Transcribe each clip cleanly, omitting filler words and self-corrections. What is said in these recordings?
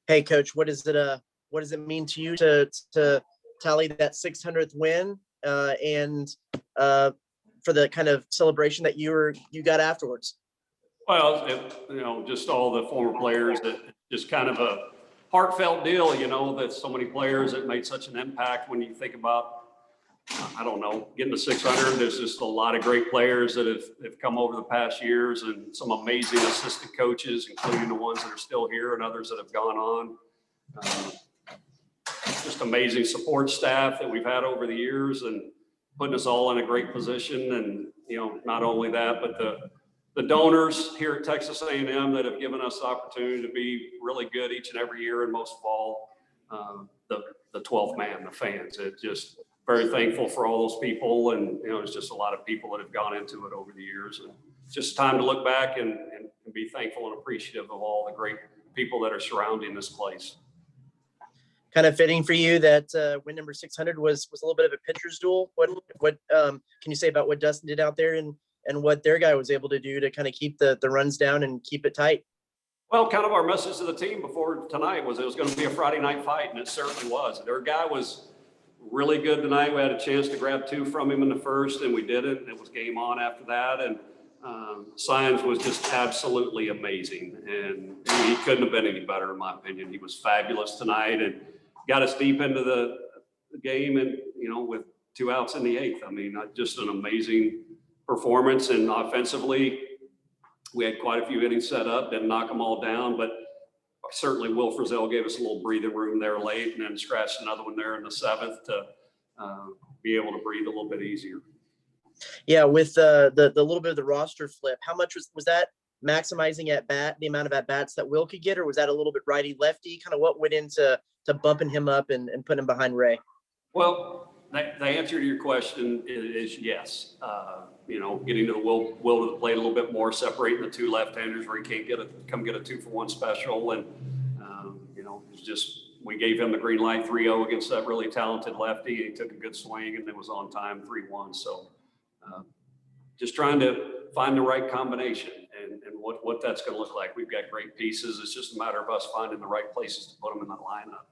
Hey, Coach, what does it mean to you to tally that 600th win and for the kind of celebration that you got afterwards? Well, just all the former players, that just kind of a heartfelt deal, that so many players that made such an impact. When you think about, I don't know, getting to 600, there's just a lot of great players that have come over the past years, and some amazing assistant coaches, including the ones that are still here and others that have gone on. Just amazing support staff that we've had over the years, and putting us all in a great position. And, not only that, but the donors here at Texas A&M that have given us the opportunity to be really good each and every year, and most of all, the 12th man, the fans. It's just very thankful for all those people, and there's just a lot of people that have gone into it over the years, and it's just time to look back and be thankful and appreciative of all the great people that are surrounding this place. Kind of fitting for you that win number 600 was a little bit of a pitcher's duel. What can you say about what Dustin did out there and what their guy was able to do to kind of keep the runs down and keep it tight? Well, kind of our message to the team before tonight was it was going to be a Friday night fight, and it certainly was. Their guy was really good tonight. We had a chance to grab 2 from him in the first, and we did it. It was game on after that, and Science was just absolutely amazing, and he couldn't have been any better, in my opinion. He was fabulous tonight and got us deep into the game, and with 2 outs in the 8th. I mean, just an amazing performance. And offensively, we had quite a few innings set up, didn't knock them all down, but certainly Will Frizzell gave us a little breathing room there late, and then scratched another one there in the 7th to be able to breathe a little bit easier. Yeah, with the little bit of the roster flip, how much was that maximizing at bat, the amount of at bats that Will could get, or was that a little bit righty lefty? Kind of what went into bumping him up and putting him behind Ray? Well, the answer to your question is yes. Getting to the will to the plate a little bit more, separating the 2 left-handers where he can't get a 2-for-1 special, and it's just, we gave him the green light 3-0 against that really talented lefty. He took a good swing, and it was on time 3-1. So just trying to find the right combination and what that's going to look like. We've got great pieces. It's just a matter of us finding the right places to put them in the lineup.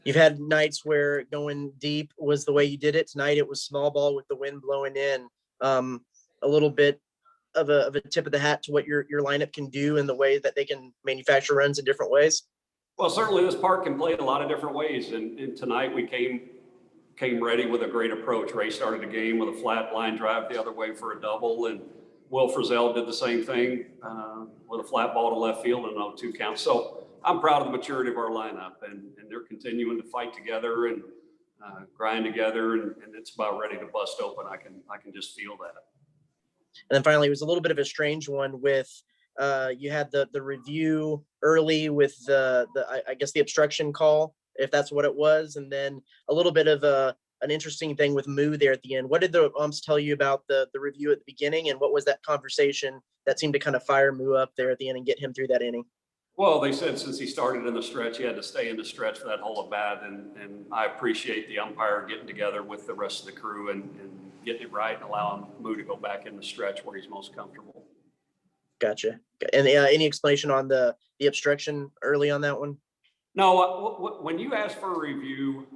You've had nights where going deep was the way you did it. Tonight it was small ball with the wind blowing in. A little bit of a tip of the hat to what your lineup can do and the way that they can manufacture runs in different ways. Well, certainly this park can play in a lot of different ways. And tonight we came ready with a great approach. Ray started the game with a flat line drive the other way for a double, and Will Frizzell did the same thing with a flat ball to left field and 0-2 count. So I'm proud of the maturity of our lineup, and they're continuing to fight together and grind together, and it's about ready to bust open. I can just feel that. And then finally, it was a little bit of a strange one with you had the review early with I guess the obstruction call, if that's what it was, and then a little bit of an interesting thing with Moo there at the end. What did the umps tell you about the review at the beginning, and what was that conversation that seemed to kind of fire Moo up there at the end and get him through that inning? Well, they said since he started in the stretch, he had to stay in the stretch for that whole at bat, and I appreciate the umpire getting together with the rest of the crew and getting it right and allowing Moo to go back in the stretch where he's most comfortable. Gotcha. And any explanation on the obstruction early on that one? No, when you ask for a review,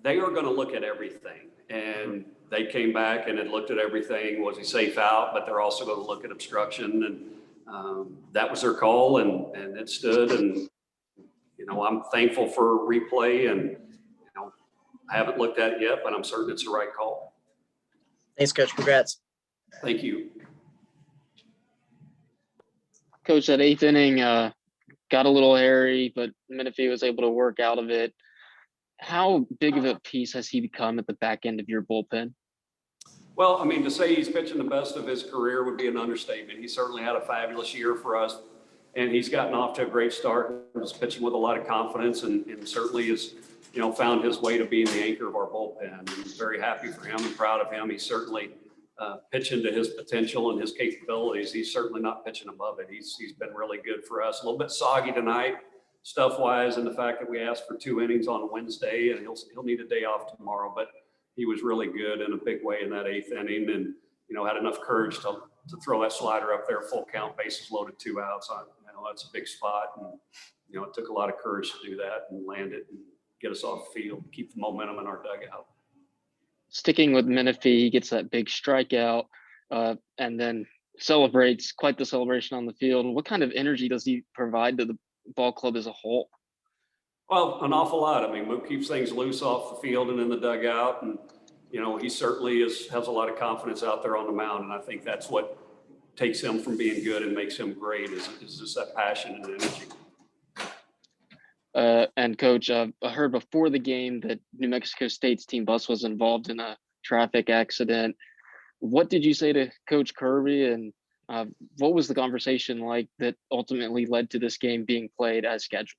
they are going to look at everything, and they came back and had looked at everything. Was he safe out? But they're also going to look at obstruction, and that was their call, and it stood. And I'm thankful for replay, and I haven't looked at it yet, but I'm certain it's the right call. Thanks, Coach. Congrats. Thank you, Coach. That 8th inning got a little hairy, but Menifee was able to work out of it. How big of a piece has he become at the back end of your bullpen? Well, I mean, to say he's pitching the best of his career would be an understatement. He certainly had a fabulous year for us, and he's gotten off to a great start. He's pitching with a lot of confidence, and certainly has, found his way to being the anchor of our bullpen. And I'm very happy for him and proud of him. He's certainly pitching to his potential and his capabilities. He's certainly not pitching above it. He's been really good for us. A little bit soggy tonight, stuff-wise, and the fact that we asked for 2 innings on Wednesday, and he'll need a day off tomorrow. But he was really good in a big way in that 8th inning, and had enough courage to throw that slider up there, full count, bases loaded, 2 outs. that's a big spot. And, it took a lot of courage to do that and land it and get us off the field, keep the momentum in our dugout. Sticking with Menifee, he gets that big strikeout and then celebrates quite the celebration on the field. What kind of energy does he provide to the ball club as a whole? Well, an awful lot. I mean, Mook keeps things loose off the field and in the dugout. And, he certainly has a lot of confidence out there on the mound. And I think that's what takes him from being good and makes him great is just that passion and energy. And Coach, I heard before the game that New Mexico State's team bus was involved in a traffic accident. What did you say to Coach Kirby, and what was the conversation like that ultimately led to this game being played as scheduled?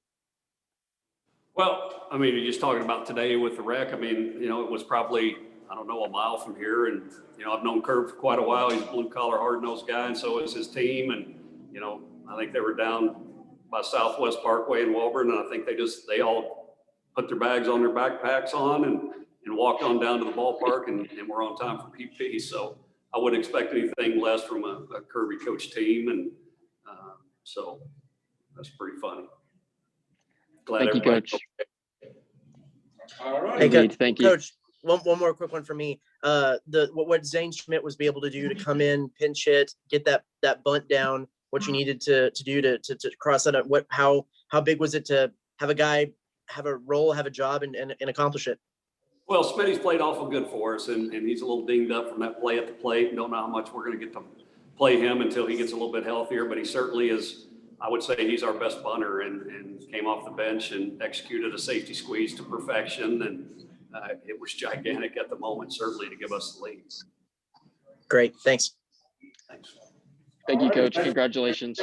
Well, I mean, you're just talking about today with the wreck. I mean, it was probably, I don't know, a mile from here. And, I've known Kirby for quite a while. He's a blue-collar, hard-nosed guy, and so is his team. And, I think they were down by Southwest Parkway in Woburn, and I think they all put their bags on their backpacks on and walked on down to the ballpark and were on time for PP. So I wouldn't expect anything less from a Kirby coach team. And so that's pretty funny. Glad Thank you, Coach. All right. Hey, Indeed, thank you. Coach, one more quick one for me. What Zane Schmidt was able to do to come in, pinch hit, get that bunt down, what you needed to do to cross that up. How big was it to have a guy have a role, have a job, and accomplish it? Well, Smitty's played awful good for us, and he's a little dinged up from that play at the plate. Don't know how much we're going to get to play him until he gets a little bit healthier, but he certainly is. I would say he's our best bunter and came off the bench and executed a safety squeeze to perfection. And it was gigantic at the moment, certainly, to give us the lead. Great. Thanks. Thanks. Thank you, Coach. Congratulations.